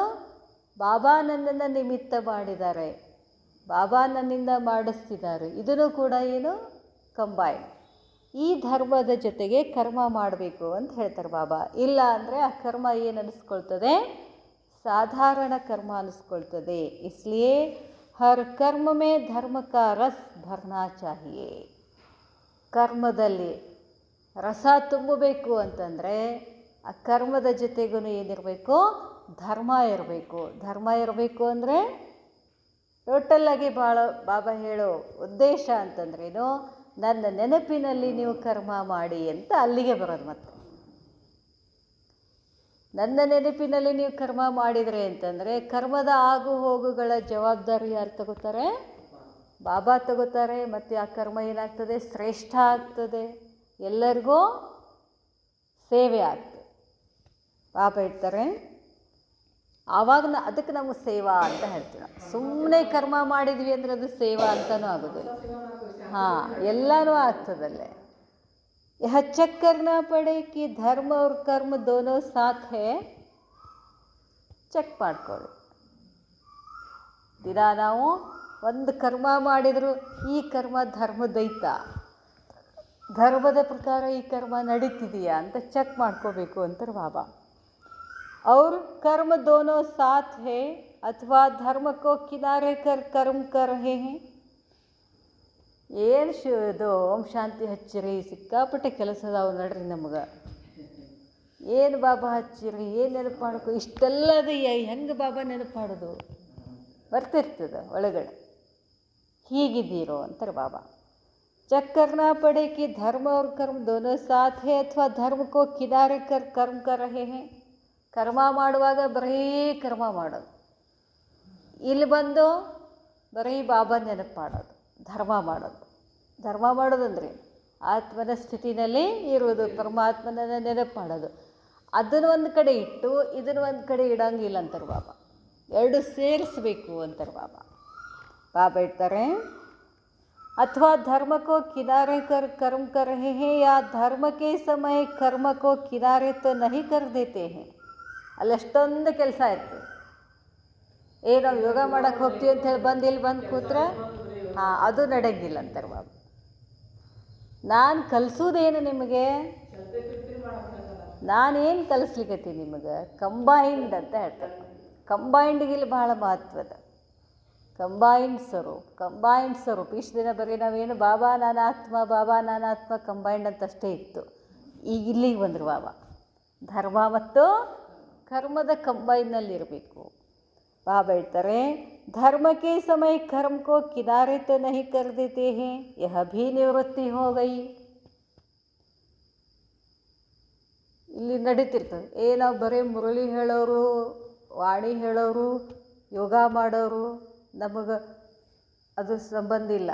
ಬಾಬಾ ನನ್ನನ್ನು ನಿಮಿತ್ತ ಮಾಡಿದ್ದಾರೆ, ಬಾಬಾ ನನ್ನಿಂದ ಮಾಡಿಸ್ತಿದ್ದಾರೆ. ಇದನ್ನು ಕೂಡ ಏನು ಕಂಬೈನ್. ಈ ಧರ್ಮದ ಜೊತೆಗೆ ಕರ್ಮ ಮಾಡಬೇಕು ಅಂತ ಹೇಳ್ತಾರೆ ಬಾಬಾ. ಇಲ್ಲ ಅಂದರೆ ಆ ಕರ್ಮ ಏನು ಅನ್ನಿಸ್ಕೊಳ್ತದೆ, ಸಾಧಾರಣ ಕರ್ಮ ಅನ್ನಿಸ್ಕೊಳ್ತದೆ. ಇಸ್ಲಿಯೇ ಹರ್ ಕರ್ಮ ಮೇ ಧರ್ಮ ಕಾ ರಸ್ ಭರ್ನಾ ಚಾಹಿಯೇ. ಕರ್ಮದಲ್ಲಿ ರಸ ತುಂಬಬೇಕು ಅಂತಂದರೆ ಆ ಕರ್ಮದ ಜೊತೆಗೂ ಏನಿರಬೇಕು, ಧರ್ಮ ಇರಬೇಕು. ಧರ್ಮ ಇರಬೇಕು ಅಂದರೆ ಟೋಟಲ್ಲಾಗಿ ಬಾಬಾ ಹೇಳೋ ಉದ್ದೇಶ ಅಂತಂದ್ರೇನು, ನನ್ನ ನೆನಪಿನಲ್ಲಿ ನೀವು ಕರ್ಮ ಮಾಡಿ ಅಂತ ಅಲ್ಲಿಗೆ ಬರೋದು. ಮತ್ತೆ ನನ್ನ ನೆನಪಿನಲ್ಲಿ ನೀವು ಕರ್ಮ ಮಾಡಿದರೆ ಅಂತಂದರೆ ಕರ್ಮದ ಆಗು ಹೋಗುಗಳ ಜವಾಬ್ದಾರಿ ಯಾರು ತಗೋತಾರೆ? ಬಾಬಾ ತಗೋತಾರೆ. ಮತ್ತು ಆ ಕರ್ಮ ಏನಾಗ್ತದೆ, ಶ್ರೇಷ್ಠ ಆಗ್ತದೆ, ಎಲ್ಲರಿಗೂ ಸೇವೆ ಆಗ್ತದೆ. ಬಾಬಾ ಹೇಳ್ತಾರೆ ಆವಾಗ ಅದಕ್ಕೆ ನಾವು ಸೇವಾ ಅಂತ ಹೇಳ್ತೀವಿ. ಸುಮ್ಮನೆ ಕರ್ಮ ಮಾಡಿದ್ವಿ ಅಂದರೆ ಅದು ಸೇವಾ ಅಂತಲೂ ಆಗೋದಿಲ್ಲ. ಹಾಂ, ಎಲ್ಲನೂ ಆಗ್ತದಲ್ಲೇ. यह चेक करना पड़े कि धर्म और कर्म दोनों साथ है. ಚೆಕ್ ಮಾಡ್ಕೊಳ್ಳಿ. ದಿನ ನಾವು ಒಂದು ಕರ್ಮ ಮಾಡಿದರೂ ಈ ಕರ್ಮ ಧರ್ಮದೈತ, ಧರ್ಮದ ಪ್ರಕಾರ ಈ ಕರ್ಮ ನಡೀತಿದೆಯಾ ಅಂತ ಚೆಕ್ ಮಾಡ್ಕೋಬೇಕು ಅಂತಾರೆ ಬಾಬಾ. और कर्म दोनों साथ है अथवा धर्म को किनारे कर कर्म कर रहे हैं. ಏನು ಇದು ಓಂ ಶಾಂತಿ ಹಚ್ಚಿರಿ, ಸಿಕ್ಕಾಪಟ್ಟೆ ಕೆಲಸದವು ನಡ್ರಿ ನಮಗೆ. ಏನು ಬಾಬಾ ಹಚ್ಚಿರಿ, ಏನು ನೆನಪು ಮಾಡ್ಕೊ, ಇಷ್ಟೆಲ್ಲದ ಹೆಂಗೆ ಬಾಬಾ ನೆನಪು ಮಾಡೋದು ಬರ್ತಿರ್ತದೆ ಒಳಗಡೆ. ಹೀಗಿದ್ದೀರೋ ಅಂತಾರೆ ಬಾಬಾ. ಚೆಕ್ करना पड़े कि धर्म और कर्म दोनों साथ है अथवा धर्म को किनारे कर कर्म कर रहे हैं. ಕರ್ಮ ಮಾಡುವಾಗ ಬರೀ ಕರ್ಮ ಮಾಡೋದು, ಇಲ್ಲಿ ಬಂದು ಬರೀ ಬಾಬಾ ನೆನಪು ಮಾಡೋದು, ಧರ್ಮ ಮಾಡೋದು. ಧರ್ಮ ಮಾಡೋದಂದ್ರೆ ಆತ್ಮನ ಸ್ಥಿತಿನಲ್ಲಿ ಇರುವುದು, ಪರಮಾತ್ಮನ ನೆನಪು ಮಾಡೋದು. ಅದನ್ನು ಒಂದು ಕಡೆ ಇಟ್ಟು ಇದನ್ನು ಒಂದು ಕಡೆ ಇಡೋಂಗಿಲ್ಲ ಅಂತಾರೆ ಬಾಬಾ. ಎರಡು ಸೇರಿಸ್ಬೇಕು ಅಂತಾರೆ ಬಾಬಾ. ಬಾಬಾ ಹೇಳ್ತಾರೆ ಅಥವಾ धर्म को किनारे कर कर्म कर रहे हैं या धर्म के समय कर्म को किनारे तो नहीं कर देते हैं. ಅಲ್ಲಷ್ಟೊಂದು ಕೆಲಸ ಇರ್ತದೆ. ನಾವು ಯೋಗ ಮಾಡೋಕ್ಕೆ ಹೋಗ್ತೀವಿ ಅಂಥೇಳಿ ಬಂದು ಇಲ್ಲಿ ಬಂದು ಕೂತ್ರೆ ಹಾಂ, ಅದು ನಡೆಯಂಗಿಲ್ಲ ಅಂತಾರೆ ಬಾಬಾ. ನಾನು ಕಲಿಸೋದೇನು ನಿಮಗೆ, ನಾನೇನು ಕಲಿಸ್ಲಿಕ್ಕತ್ತೀನಿ ನಿಮಗೆ, ಕಂಬೈನ್ಡ್ ಅಂತ ಹೇಳ್ತಾರೆ. ಕಂಬೈಂಡ್ಗೆ ಇಲ್ಲಿ ಭಾಳ ಮಹತ್ವದ. ಕಂಬೈನ್ಡ್ ಸ್ವರೂಪ್. ಇಷ್ಟು ದಿನ ಬರೀ ನಾವೇನು ಬಾಬಾ ನಾನಾತ್ಮ ಕಂಬೈಂಡ್ ಅಂತ ಅಷ್ಟೇ ಇತ್ತು. ಈಗ ಇಲ್ಲಿಗೆ ಬಂದರು ಬಾಬಾ. ಧರ್ಮ ಮತ್ತು ಕರ್ಮದ ಕಂಬೈನ್ನಲ್ಲಿರಬೇಕು. ಬಾಬಾ ಹೇಳ್ತಾರೆ ಧರ್ಮಕ್ಕೆ ಸಮಯ ಕರ್ಮಕೋ ಕಿನಾರೆ ತೋ ನಹಿ ಕರ್ ದೇತೆ ಹೇ, ಯಹ ಭೀ ನಿವೃತ್ತಿ ಹೋ ಗೈ. ಇಲ್ಲಿ ನಡೀತಿರ್ತದೆ ನಾವು ಬರೀ ಮುರಳಿ ಹೇಳೋರು, ವಾಣಿ ಹೇಳೋರು, ಯೋಗ ಮಾಡೋರು, ನಮಗೆ ಅದು ಸಂಬಂಧ ಇಲ್ಲ.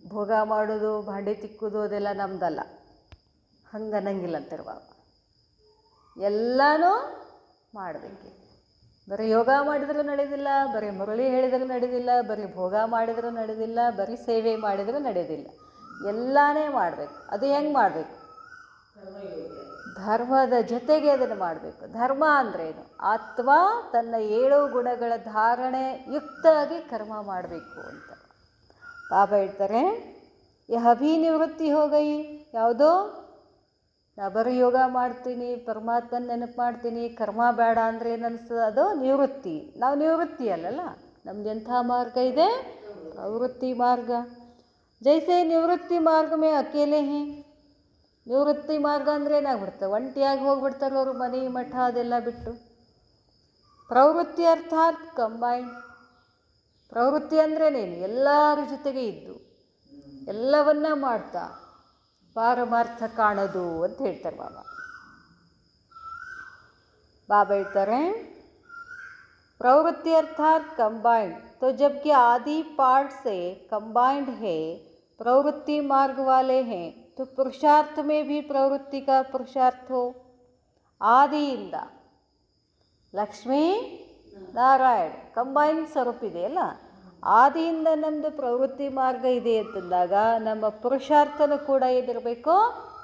ಭೋಗ ಮಾಡೋದು, ಭಾಂಡೆ ತಿಕ್ಕೋದು ಅದೆಲ್ಲ ನಮ್ದಲ್ಲ. ಹಂಗೆ ಅನ್ನಂಗಿಲ್ಲ ಅಂತಾರೆ ಬಾಬಾ. ಎಲ್ಲನೂ ಮಾಡಬೇಕು. ಬರೀ ಯೋಗ ಮಾಡಿದರೂ ನಡೆಯೋದಿಲ್ಲ, ಬರೀ ಮುರಳಿ ಹೇಳಿದರೂ ನಡೆಯೋದಿಲ್ಲ, ಬರೀ ಭೋಗ ಮಾಡಿದರೂ ನಡೆಯೋದಿಲ್ಲ, ಬರೀ ಸೇವೆ ಮಾಡಿದರೂ ನಡೆಯೋದಿಲ್ಲ. ಎಲ್ಲನೇ ಮಾಡಬೇಕು. ಅದು ಹೆಂಗೆ ಮಾಡಬೇಕು? ಧರ್ಮದ ಜೊತೆಗೆ ಅದನ್ನು ಮಾಡಬೇಕು. ಧರ್ಮ ಅಂದ್ರೇನು? ಆತ್ಮ ತನ್ನ 7 ಗುಣಗಳ ಧಾರಣೆ ಯುಕ್ತವಾಗಿ ಕರ್ಮ ಮಾಡಬೇಕು ಅಂತ ಬಾಬಾ ಹೇಳ್ತಾರೆ. ಯಹ ಭೀ ನಿವೃತ್ತಿ ಹೋಗೈ. ಯಾವುದೋ ನಾ ಬರೀ ಯೋಗ ಮಾಡ್ತೀನಿ, ಪರಮಾತ್ಮನ ನೆನಪು ಮಾಡ್ತೀನಿ, ಕರ್ಮ ಬೇಡ ಅಂದರೆ ಏನು ಅನಿಸ್ತದೆ? ಅದು ನಿವೃತ್ತಿ. ನಾವು ನಿವೃತ್ತಿ ಅಲ್ಲಲ್ಲ, ನಮ್ದು ಎಂಥ ಮಾರ್ಗ ಇದೆ? ಪ್ರವೃತ್ತಿ ಮಾರ್ಗ. ಜೈಸೆ ನಿವೃತ್ತಿ ಮಾರ್ಗ ಮೇ ಅಕೇಲೆ ಹೇ. ನಿವೃತ್ತಿ ಮಾರ್ಗ ಅಂದರೆ ಏನಾಗ್ಬಿಡ್ತಾರೆ? ಒಂಟಿಯಾಗಿ ಹೋಗ್ಬಿಡ್ತಾರೆ ಅವರು, ಮನೆ ಮಠ ಅದೆಲ್ಲ ಬಿಟ್ಟು. ಪ್ರವೃತ್ತಿ ಅರ್ಥಾತ್ ಕಂಬೈಂಡ್. ಪ್ರವೃತ್ತಿ ಅಂದ್ರೇನೇನು? ಎಲ್ಲರ ಜೊತೆಗೆ ಇದ್ದು ಎಲ್ಲವನ್ನ ಮಾಡ್ತಾ ಪಾರಮಾರ್ಥ ಕಾಣೋದು ಅಂತ ಹೇಳ್ತಾರೆ ಬಾಬಾ. ಬಾಬಾ ಹೇಳ್ತಾರೆ प्रवृत्ति अर्थात कंबाइंड. तो जबकि आदि पार्ट से कंबाइंड है, प्रवृत्ति मार्ग वाले हैं, तो पुरुषार्थ में भी प्रवृत्ति का पुरुषार्थ हो. ಆದಿಯಿಂದ ಲಕ್ಷ್ಮೀ ನಾರಾಯಣ ಕಂಬೈನ್ ಸ್ವರೂಪ ಇದೆಯಲ್ಲ, ಆದಿಯಿಂದ ನಮ್ಮದು ಪ್ರವೃತ್ತಿ ಮಾರ್ಗ ಇದೆ ಅಂತಂದಾಗ ನಮ್ಮ ಪುರುಷಾರ್ಥನೂ ಕೂಡ ಏನಿರಬೇಕು?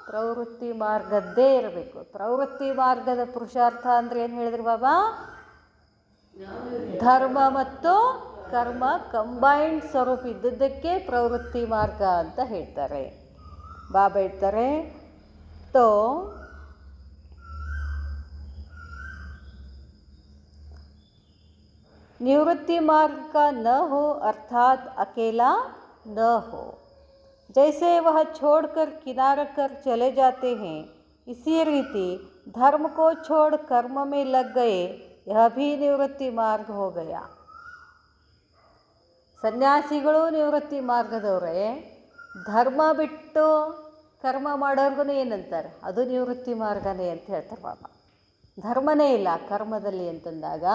ಪ್ರವೃತ್ತಿ ಮಾರ್ಗದ್ದೇ ಇರಬೇಕು. ಪ್ರವೃತ್ತಿ ಮಾರ್ಗದ ಪುರುಷಾರ್ಥ ಅಂದರೆ ಏನು ಹೇಳಿದ್ರು ಬಾಬಾ? ಧರ್ಮ ಮತ್ತು ಕರ್ಮ ಕಂಬೈನ್ಡ್ ಸ್ವರೂಪ ಇದ್ದದ್ದಕ್ಕೆ ಪ್ರವೃತ್ತಿ ಮಾರ್ಗ ಅಂತ ಹೇಳ್ತಾರೆ. ಬಾಬಾ ಹೇಳ್ತಾರೆ, ತೋ निवृत्ति मार्ग का न हो अर्थात अकेला न हो. जैसे वह छोड़कर किनारा कर चले जाते हैं, इसी रीति धर्म को छोड़ कर्म में लग गए, यह भी निवृत्ति मार्ग हो गया. ಸನ್ಯಾಸಿಗಳು ನಿವೃತ್ತಿ ಮಾರ್ಗದವರೇ. ಧರ್ಮ ಬಿಟ್ಟು ಕರ್ಮ ಮಾಡೋರ್ಗು ಏನಂತಾರೆ? ಅದು ನಿವೃತ್ತಿ ಮಾರ್ಗನೇ ಅಂತ ಹೇಳ್ತಾರೆ ಬಾಬಾ. ಧರ್ಮನೇ ಇಲ್ಲ ಕರ್ಮದಲ್ಲಿ ಅಂತಂದಾಗ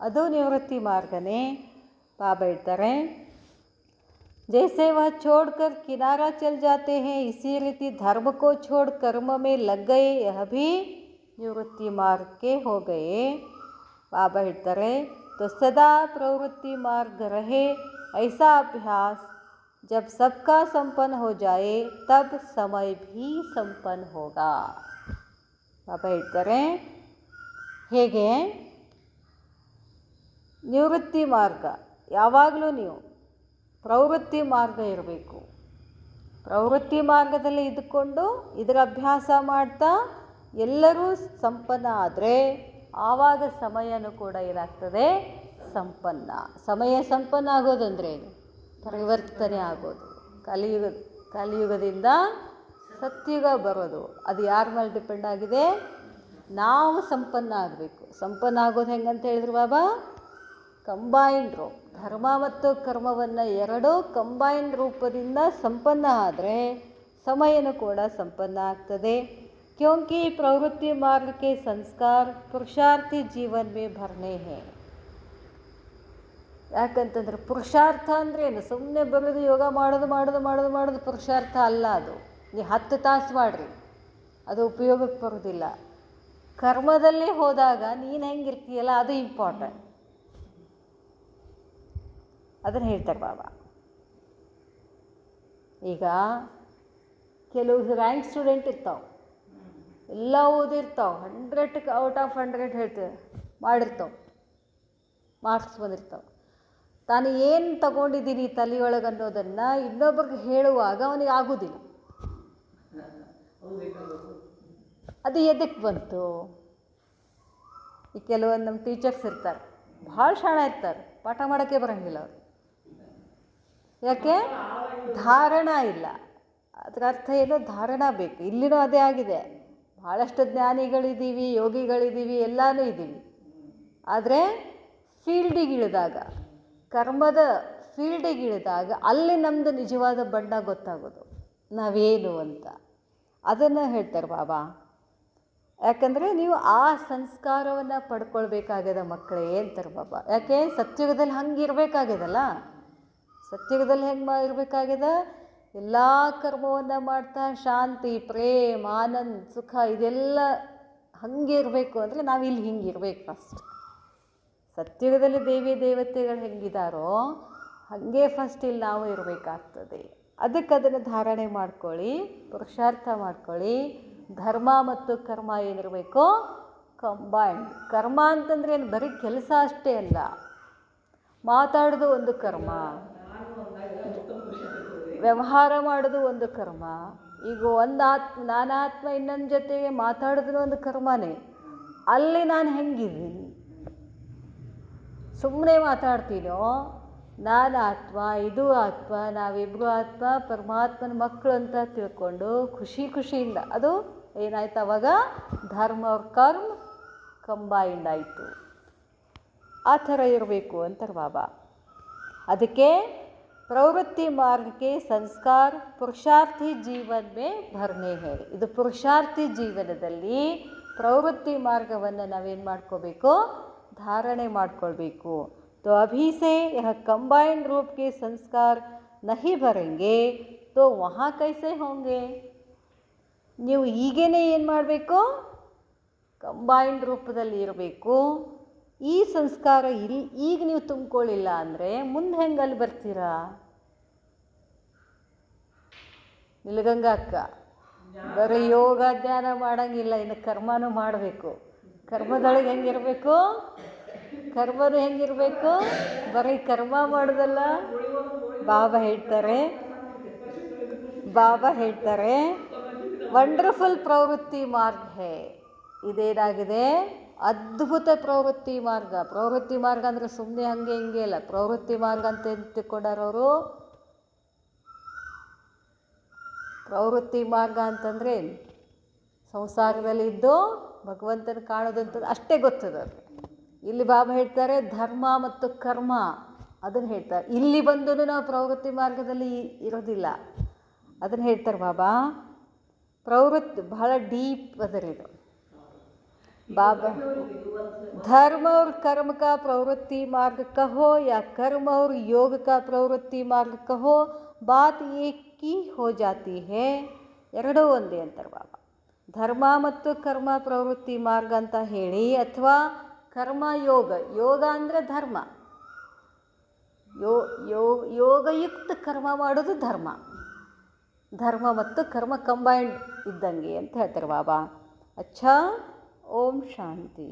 ಅದು ನಿವೃತ್ತಿ ಮಾರ್ಗನೇ. ಬಾಬಾ ಹೇಳ್ತಾರೆ, जैसे वह छोड़कर किनारा चल जाते हैं, इसी रीति धर्म को छोड़ कर्म में लग गए, यह भी निवृत्ति मार्ग के हो गए. बाबा ಹೇಳ್ತಾರೆ, तो सदा प्रवृत्ति मार्ग रहे, ऐसा अभ्यास जब सबका संपन्न हो जाए तब समय भी संपन्न होगा. ಬಾಬಾ ಹೇಳ್ತಾರೆ, ಹೇಗೆ ನಿವೃತ್ತಿ ಮಾರ್ಗ ಯಾವಾಗಲೂ ನೀವು ಪ್ರವೃತ್ತಿ ಮಾರ್ಗ ಇರಬೇಕು. ಪ್ರವೃತ್ತಿ ಮಾರ್ಗದಲ್ಲಿ ಇದ್ದುಕೊಂಡು ಇದರ ಅಭ್ಯಾಸ ಮಾಡ್ತಾ ಎಲ್ಲರೂ ಸಂಪನ್ನ ಆದರೆ ಆವಾಗ ಸಮಯನೂ ಕೂಡ ಏನಾಗ್ತದೆ? ಸಂಪನ್ನ. ಸಮಯ ಸಂಪನ್ನ ಆಗೋದಂದ್ರೆ ಏನು? ಪರಿವರ್ತನೆ ಆಗೋದು. ಕಲಿಯುಗದಿಂದ ಸತ್ಯುಗ ಬರೋದು. ಅದು ಯಾರ ಮೇಲೆ ಡಿಪೆಂಡ್ ಆಗಿದೆ? ನಾವು ಸಂಪನ್ನ ಆಗಬೇಕು. ಸಂಪನ್ನ ಆಗೋದು ಹೆಂಗಂತ ಹೇಳಿದ್ರು ಬಾಬಾ? ಕಂಬೈನ್ಡ್ ರೂಪ್. ಧರ್ಮ ಮತ್ತು ಕರ್ಮವನ್ನು ಎರಡೂ ಕಂಬೈನ್ಡ್ ರೂಪದಿಂದ ಸಂಪನ್ನ ಆದರೆ ಸಮಯನೂ ಕೂಡ ಸಂಪನ್ನ ಆಗ್ತದೆ. ಕ್ಯೋಂಕಿ ಪ್ರವೃತ್ತಿ ಮಾರ್ಗ के संस्कार पुरुषार्थी जीवन में भरने हैं. ಯಾಕಂತಂದ್ರೆ ಪುರುಷಾರ್ಥ ಅಂದರೆ ಏನು? ಸುಮ್ಮನೆ ಬರೋದು ಯೋಗ ಮಾಡೋದು ಪುರುಷಾರ್ಥ ಅಲ್ಲ. ಅದು ನೀವು 10 ತಾಸು ಮಾಡಿರಿ, ಅದು ಉಪಯೋಗಕ್ಕೆ ಬರೋದಿಲ್ಲ. ಕರ್ಮದಲ್ಲಿ ಹೋದಾಗ ನೀನು ಹೆಂಗಿರ್ತೀಯಲ್ಲ ಅದು ಇಂಪಾರ್ಟೆಂಟ್. ಅದನ್ನು ಹೇಳ್ತಾರೆ ಬಾಬಾ. ಈಗ ಕೆಲವು ರ್ಯಾಂಕ್ ಸ್ಟೂಡೆಂಟ್ ಇರ್ತಾವೆ, ಎಲ್ಲ ಓದಿರ್ತಾವೆ, 100 ಔಟ್ ಆಫ್ 100 ಹೇಳ್ತೇವೆ ಮಾಡಿರ್ತಾವೆ, ಮಾರ್ಕ್ಸ್ ಬಂದಿರ್ತಾವೆ. ತಾನು ಏನು ತಗೊಂಡಿದ್ದೀನಿ ತಲೆಯೊಳಗೆ ಅನ್ನೋದನ್ನು ಇನ್ನೊಬ್ರಿಗೆ ಹೇಳುವಾಗ ಅವನಿಗೆ ಆಗೋದಿಲ್ಲ. ಅದು ಎದಕ್ಕೆ ಬಂತು? ಈ ಕೆಲವೊಂದು ನಮ್ಮ ಟೀಚರ್ಸ್ ಇರ್ತಾರೆ, ಭಾಳ ಶಾಣ ಇರ್ತಾರೆ, ಪಾಠ ಮಾಡೋಕ್ಕೆ ಬರೋಂಗಿಲ್ಲ ಅವರು. ಯಾಕೆ? ಧಾರಣ ಇಲ್ಲ. ಅದರ ಅರ್ಥ ಏನು? ಧಾರಣ ಬೇಕು. ಇಲ್ಲಿನೂ ಅದೇ ಆಗಿದೆ. ಭಾಳಷ್ಟು ಜ್ಞಾನಿಗಳಿದ್ದೀವಿ, ಯೋಗಿಗಳಿದ್ದೀವಿ, ಎಲ್ಲನೂ ಇದ್ದೀವಿ. ಆದರೆ ಫೀಲ್ಡಿಗೆ ಇಳಿದಾಗ, ಕರ್ಮದ ಫೀಲ್ಡಿಗೆ ಇಳಿದಾಗ ಅಲ್ಲಿ ನಮ್ಮದು ನಿಜವಾದ ಬಣ್ಣ ಗೊತ್ತಾಗೋದು, ನಾವೇನು ಅಂತ. ಅದನ್ನು ಹೇಳ್ತಾರೆ ಬಾಬಾ. ಯಾಕಂದರೆ ನೀವು ಆ ಸಂಸ್ಕಾರವನ್ನು ಪಡ್ಕೊಳ್ಬೇಕಾಗ್ಯದ ಮಕ್ಕಳೇ ಅಂತಾರೆ ಬಾಬಾ. ಯಾಕೆ? ಸತ್ಯುಗದಲ್ಲಿ ಹಂಗೆ ಇರಬೇಕಾಗ್ಯದಲ್ಲ. ಸತ್ಯುಗದಲ್ಲಿ ಹೆಂಗೆ ಇರಬೇಕಾಗ್ಯದ? ಎಲ್ಲ ಕರ್ಮವನ್ನು ಮಾಡ್ತಾ ಶಾಂತಿ, ಪ್ರೇಮ, ಆನಂದ, ಸುಖ ಇದೆಲ್ಲ ಹಾಗೆ ಇರಬೇಕು ಅಂದರೆ ನಾವಿಲ್ಲಿ ಹಿಂಗೆ ಇರಬೇಕು ಫಸ್ಟ್. ಸತ್ಯುಗದಲ್ಲಿ ದೇವಿ ದೇವತೆಗಳು ಹೆಂಗಿದಾರೋ ಹಾಗೆ ಫಸ್ಟ್ ಇಲ್ಲಿ ನಾವು ಇರಬೇಕಾಗ್ತದೆ. ಅದಕ್ಕೆ ಅದನ್ನು ಧಾರಣೆ ಮಾಡ್ಕೊಳ್ಳಿ, ಪುರುಷಾರ್ಥ ಮಾಡ್ಕೊಳ್ಳಿ. ಧರ್ಮ ಮತ್ತು ಕರ್ಮ ಏನಿರಬೇಕು? ಕಂಬೈನ್ಡ್. ಕರ್ಮ ಅಂತಂದರೆ ಏನು? ಬರೀ ಕೆಲಸ ಅಷ್ಟೇ ಅಲ್ಲ. ಮಾತಾಡೋದು ಒಂದು ಕರ್ಮ, ವ್ಯವಹಾರ ಮಾಡೋದು ಒಂದು ಕರ್ಮ. ಈಗ ನಾನಾತ್ಮ ಇನ್ನೊಂದು ಜೊತೆಗೆ ಮಾತಾಡೋದು ಒಂದು ಕರ್ಮನೇ. ಅಲ್ಲಿ ನಾನು ಹೆಂಗಿದ್ದೀನಿ? ಸುಮ್ಮನೆ ಮಾತಾಡ್ತೀನೋ? ನಾನು ಆತ್ಮ, ಇದು ಆತ್ಮ, ನಾವಿಬ್ಬರು ಆತ್ಮ, ಪರಮಾತ್ಮನ ಮಕ್ಕಳು ಅಂತ ತಿಳ್ಕೊಂಡು ಖುಷಿಯಿಂದ ಅದು ಏನಾಯ್ತು? ಅವಾಗ ಧರ್ಮ ಅವ್ರ ಕರ್ಮ ಕಂಬೈಂಡ್ ಆಯಿತು. ಆ ಥರ ಇರಬೇಕು ಅಂತಾರೆ ಬಾಬಾ. ಅದಕ್ಕೆ ಪ್ರವೃತ್ತಿ ಮಾರ್ಗಕ್ಕೆ ಸಂಸ್ಕಾರ ಪುರುಷಾರ್ಥಿ ಜೀವನ ಮೇ ಭರ್ನೆ ಹೇ. ಇದು ಪುರುಷಾರ್ಥಿ ಜೀವನದಲ್ಲಿ ಪ್ರವೃತ್ತಿ ಮಾರ್ಗವನ್ನು ನಾವೇನು ಮಾಡ್ಕೋಬೇಕು? धारणे ಮಾಡ್ಕೊಳ್ಬೇಕು. तो अभी से यह कंबाइंड रूप के संस्कार नहीं भरेंगे तो वहाँ कैसे होंगे? ನೀವು ಈಗೇನೆ ಏನು ಮಾಡಬೇಕು? ಕಂಬೈಂಡ್ ರೂಪದಲ್ಲಿ ಇರಬೇಕು. ಈ ಸಂಸ್ಕಾರ ಈಗ ನೀವು ತುಂಬಿಕೊಳ್ಳಿಲ್ಲ ಅಂದರೆ ಮುಂದೆ ಹೆಂಗೆ ಅಲ್ಲಿ ಬರ್ತೀರಾ? ನಿಲಗಂಗಾ ಅಕ್ಕ ಬರೀ ಯೋಗ ಧ್ಯಾನ ಮಾಡೋಂಗಿಲ್ಲ, ಇನ್ನು ಕರ್ಮನೂ ಮಾಡಬೇಕು. ಕರ್ಮದೊಳಗೆ ಹೆಂಗಿರಬೇಕು? ಕರ್ಮನು ಹೆಂಗಿರಬೇಕು? ಬರೀ ಕರ್ಮ ಮಾಡೋದಲ್ಲ. ಬಾಬಾ ಹೇಳ್ತಾರೆ ವಂಡರ್ಫುಲ್ ಪ್ರವೃತ್ತಿ ಮಾರ್ಗ ಹೇ. ಇದೇನಾಗಿದೆ? ಅದ್ಭುತ ಪ್ರವೃತ್ತಿ ಮಾರ್ಗ. ಪ್ರವೃತ್ತಿ ಮಾರ್ಗ ಅಂದರೆ ಸುಮ್ಮನೆ ಹಂಗೆ ಹಿಂಗೆ ಇಲ್ಲ. ಪ್ರವೃತ್ತಿ ಮಾರ್ಗ ಅಂತ ತಿಳ್ಕೊಂಡಾರವರು. ಪ್ರವೃತ್ತಿ ಮಾರ್ಗ ಅಂತಂದರೆ ಸಂಸಾರದಲ್ಲಿ ಇದ್ದು ಭಗವಂತನ ಕಾಣೋದಂತ ಅಷ್ಟೇ ಗೊತ್ತದ. ಇಲ್ಲಿ ಬಾಬಾ ಹೇಳ್ತಾರೆ ಧರ್ಮ ಮತ್ತು ಕರ್ಮ ಅದನ್ನು ಹೇಳ್ತಾರೆ. ಇಲ್ಲಿ ಬಂದು ನಾವು ಪ್ರವೃತ್ತಿ ಮಾರ್ಗದಲ್ಲಿ ಇರೋದಿಲ್ಲ, ಅದನ್ನು ಹೇಳ್ತಾರೆ ಬಾಬಾ. ಪ್ರವೃತ್ತಿ ಬಹಳ ಡೀಪ್ ಅದರಿದು बाबा। धर्म और कर्म का प्रवृत्ति मार्ग कहो या कर्म और योग का प्रवृत्ति मार्ग कहो, बात एक ही हो जाती है. ಎರಡೂ ಒಂದೇ ಅಂತಾರೆ ಬಾಬಾ. ಧರ್ಮ ಮತ್ತು ಕರ್ಮ ಪ್ರವೃತ್ತಿ ಮಾರ್ಗ ಅಂತ ಹೇಳಿ, ಅಥವಾ ಕರ್ಮ ಯೋಗ. ಯೋಗ ಅಂದರೆ ಧರ್ಮ, ಯೋಗಯುಕ್ತ ಕರ್ಮ ಮಾಡೋದು ಧರ್ಮ. ಧರ್ಮ ಮತ್ತು ಕರ್ಮ ಕಂಬೈಂಡ್ ಇದ್ದಂಗೆ ಅಂತ ಹೇಳ್ತಾರೆ ಬಾಬಾ. ಅಚ್ಚಾ, ಓಂ ಶಾಂತಿ.